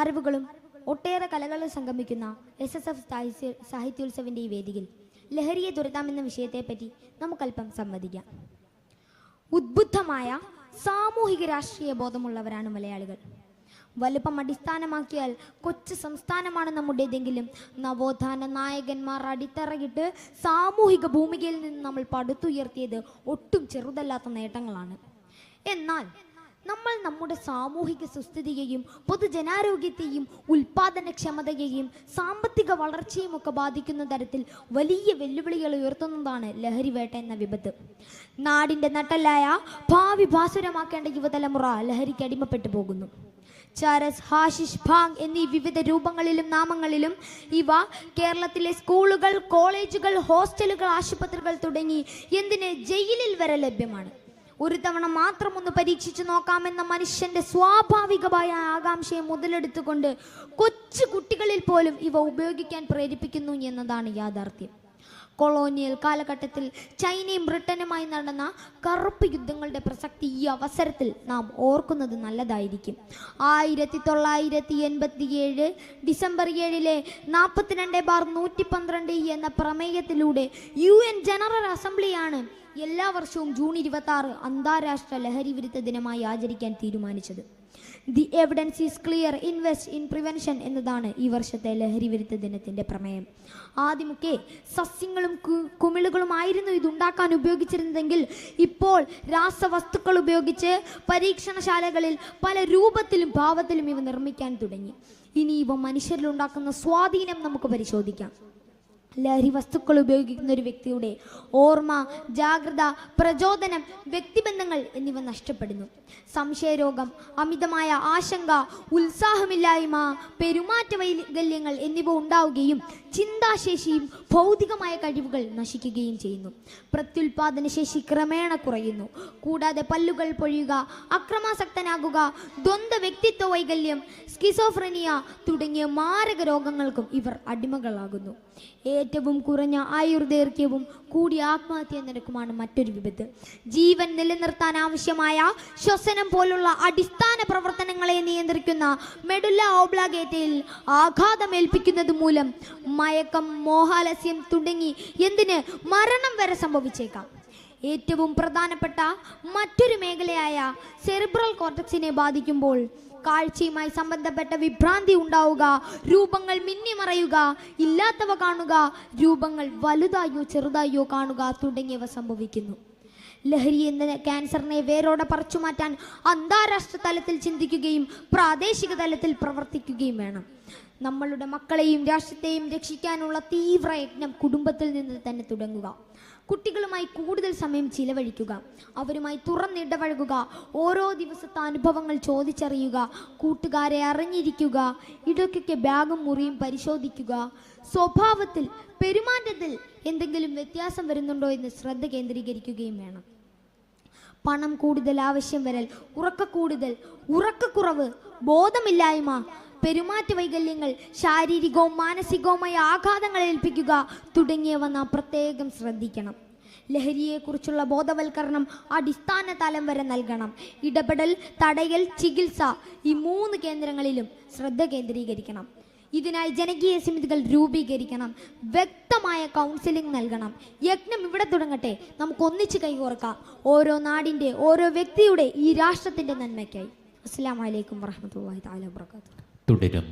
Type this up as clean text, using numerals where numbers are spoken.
അറിവുകളും ഒട്ടേറെ കലകളും സംഗമിക്കുന്ന SSF സാഹിത്യോത്സവിൻ്റെ ഈ വേദിയിൽ ലഹരിയെ തുരത്താമെന്ന വിഷയത്തെപ്പറ്റി നമുക്കല്പം സംവദിക്കാം. ഉദ്ബുദ്ധമായ സാമൂഹിക രാഷ്ട്രീയ ബോധമുള്ളവരാണ് മലയാളികൾ. വലുപ്പം അടിസ്ഥാനമാക്കിയാൽ കൊച്ചു സംസ്ഥാനമാണ് നമ്മുടേതെങ്കിലും നവോത്ഥാന നായകന്മാർ അടിത്തറയിട്ട് സാമൂഹിക ഭൂമികയിൽ നിന്ന് നമ്മൾ പടുത്തുയർത്തിയത് ഒട്ടും ചെറുതല്ലാത്ത നേട്ടങ്ങളാണ്. എന്നാൽ നമ്മൾ നമ്മുടെ സാമൂഹിക സുസ്ഥിതിയെയും പൊതുജനാരോഗ്യത്തെയും ഉൽപാദനക്ഷമതയെയും സാമ്പത്തിക വളർച്ചയും ഒക്കെ ബാധിക്കുന്ന തരത്തിൽ വലിയ വെല്ലുവിളികൾ ഉയർത്തുന്നതാണ് ലഹരിവേട്ട എന്ന വിപത്ത്. നാടിൻ്റെ നട്ടലായ ഭാവി ഭാസുരമാക്കേണ്ട യുവതലമുറ ലഹരിക്ക് അടിമപ്പെട്ടു പോകുന്നു. ചരസ്, ഹാഷിഷ്, ഭാങ് എന്നീ വിവിധ രൂപങ്ങളിലും നാമങ്ങളിലും ഇവ കേരളത്തിലെ സ്കൂളുകൾ, കോളേജുകൾ, ഹോസ്റ്റലുകൾ, ആശുപത്രികൾ തുടങ്ങി എന്തിന് ജയിലിൽ വരെ ലഭ്യമാണ്. ഒരു തവണ മാത്രം ഒന്ന് പരീക്ഷിച്ചു നോക്കാമെന്ന മനുഷ്യന്റെ സ്വാഭാവികമായ ആകാംക്ഷയെ മുതലെടുത്തുകൊണ്ട് കൊച്ചു കുട്ടികളിൽ പോലും ഇവ ഉപയോഗിക്കാൻ പ്രേരിപ്പിക്കുന്നു എന്നതാണ് യാഥാർത്ഥ്യം. കൊളോണിയൽ കാലഘട്ടത്തിൽ ചൈനയും ബ്രിട്ടനുമായി നടന്ന കറുപ്പ് യുദ്ധങ്ങളുടെ പ്രസക്തി ഈ അവസരത്തിൽ നാം ഓർക്കുന്നത് നല്ലതായിരിക്കും. 1987 ഡിസംബർ 7 42/112 എന്ന പ്രമേയത്തിലൂടെ UN ജനറൽ അസംബ്ലിയാണ് എല്ലാ വർഷവും ജൂൺ 26 അന്താരാഷ്ട്ര ലഹരി വിരുദ്ധ ദിനമായി ആചരിക്കാൻ തീരുമാനിച്ചത്. The evidence is clear, invest in prevention എന്നതാണ് ഈ വർഷത്തെ ലഹരി വിരുദ്ധ ദിനത്തിൻ്റെ പ്രമേയം. ആദ്യമൊക്കെ സസ്യങ്ങളും കുമിളുകളും ആയിരുന്നു ഇതുണ്ടാക്കാൻ ഉപയോഗിച്ചിരുന്നതെങ്കിൽ ഇപ്പോൾ രാസവസ്തുക്കൾ ഉപയോഗിച്ച് പരീക്ഷണശാലകളിൽ പല രൂപത്തിലും ഭാവത്തിലും ഇവ നിർമ്മിക്കാൻ തുടങ്ങി. ഇനി ഇവ മനുഷ്യരിലുണ്ടാക്കുന്ന സ്വാധീനം നമുക്ക് പരിശോധിക്കാം. ലഹരി വസ്തുക്കൾ ഉപയോഗിക്കുന്ന ഒരു വ്യക്തിയുടെ ഓർമ്മ, ജാഗ്രത, പ്രചോദനം, വ്യക്തിബന്ധങ്ങൾ എന്നിവ നഷ്ടപ്പെടുന്നു. സംശയരോഗം, അമിതമായ ആശങ്ക, ഉത്സാഹമില്ലായ്മ, പെരുമാറ്റ വൈകല്യങ്ങൾ എന്നിവ ഉണ്ടാവുകയും ചിന്താശേഷിയും ഭൗതികമായ കഴിവുകൾ നശിക്കുകയും ചെയ്യുന്നു. പ്രത്യുൽപാദന ശേഷി ക്രമേണ കുറയുന്നു. കൂടാതെ പല്ലുകൾ പൊഴിയുക, അക്രമാസക്തനാകുക, ദ്വന്ദ്വ വ്യക്തിത്വ വൈകല്യം, സ്കിസോഫ്രനിയ തുടങ്ങിയ മാരക രോഗങ്ങൾക്കും ഇവർ അടിമകളാകുന്നു. ഏറ്റവും കുറഞ്ഞ ആയുർദൈർഘ്യവും കൂടിയ ആത്മഹത്യാ നിരക്കുമാണ് മറ്റൊരു വിപത്ത്. ജീവൻ നിലനിർത്താൻ ആവശ്യമായ ശ്വസനം പോലുള്ള അടിസ്ഥാന പ്രവർത്തനങ്ങളെ നിയന്ത്രിക്കുന്ന മെഡുല്ല ഓബ്ലാഗേറ്റയിൽ ആഘാതമേൽപ്പിക്കുന്നത് മൂലം മയക്കം, മോഹാലസ്യം തുടങ്ങി എന്തിന് മരണം വരെ സംഭവിച്ചേക്കാം. ഏറ്റവും പ്രധാനപ്പെട്ട മറ്റൊരു മേഖലയായ സെറിബ്രൽ കോർട്ടക്സിനെ ബാധിക്കുമ്പോൾ കാഴ്ചയുമായി സംബന്ധപ്പെട്ട വിഭ്രാന്തി ഉണ്ടാവുക, രൂപങ്ങൾ മിന്നിമറയുക, ഇല്ലാത്തവ കാണുക, രൂപങ്ങൾ വലുതായോ ചെറുതായോ കാണുക തുടങ്ങിയവ സംഭവിക്കുന്നു. ലഹരി എന്ന ക്യാൻസറിനെ വേരോടെ പറിച്ചു മാറ്റാൻ അന്താരാഷ്ട്ര തലത്തിൽ ചിന്തിക്കുകയും പ്രാദേശിക തലത്തിൽ പ്രവർത്തിക്കുകയും വേണം. നമ്മളുടെ മക്കളെയും രാഷ്ട്രത്തെയും രക്ഷിക്കാനുള്ള തീവ്ര യജ്ഞം കുടുംബത്തിൽ നിന്ന് തന്നെ തുടങ്ങുക. കുട്ടികളുമായി കൂടുതൽ സമയം ചിലവഴിക്കുക, അവരുമായി തുറന്നിടപഴകുക, ഓരോ ദിവസത്തെ അനുഭവങ്ങൾ ചോദിച്ചറിയുക, കൂട്ടുകാരെ അറിഞ്ഞിരിക്കുക, ഇടയ്ക്കൊക്കെ ബാഗും മുറിയും പരിശോധിക്കുക, സ്വഭാവത്തിൽ, പെരുമാറ്റത്തിൽ എന്തെങ്കിലും വ്യത്യാസം വരുന്നുണ്ടോ എന്ന് ശ്രദ്ധ കേന്ദ്രീകരിക്കുകയും വേണം. പണം കൂടുതൽ ആവശ്യം വരൽ, ഉറക്കക്കുറവ്, ബോധമില്ലായ്മ, പെരുമാറ്റ വൈകല്യങ്ങൾ, ശാരീരികവും മാനസികവുമായ ആഘാതങ്ങൾ ഏൽപ്പിക്കുക തുടങ്ങിയവ നാം പ്രത്യേകം ശ്രദ്ധിക്കണം. ലഹരിയെക്കുറിച്ചുള്ള ബോധവൽക്കരണം അടിസ്ഥാന തലം വരെ നൽകണം. ഇടപെടൽ, തടയൽ, ചികിത്സ ഈ 3 കേന്ദ്രങ്ങളിലും ശ്രദ്ധ കേന്ദ്രീകരിക്കണം. ഇതിനായി ജനകീയ സമിതികൾ രൂപീകരിക്കണം. വ്യക്തമായ കൗൺസിലിംഗ് നൽകണം. യജ്ഞം ഇവിടെ തുടങ്ങട്ടെ. നമുക്ക് ഒന്നിച്ച് കൈകോർക്കാം. ഓരോ നാടിൻ്റെ, ഓരോ വ്യക്തിയുടെ, ഈ രാഷ്ട്രത്തിൻ്റെ നന്മയ്ക്കായി. അസ്സലാമു അലൈക്കും വറഹ്മത്തുള്ളാഹി തആല വബറകാതുഹു. തുടരും.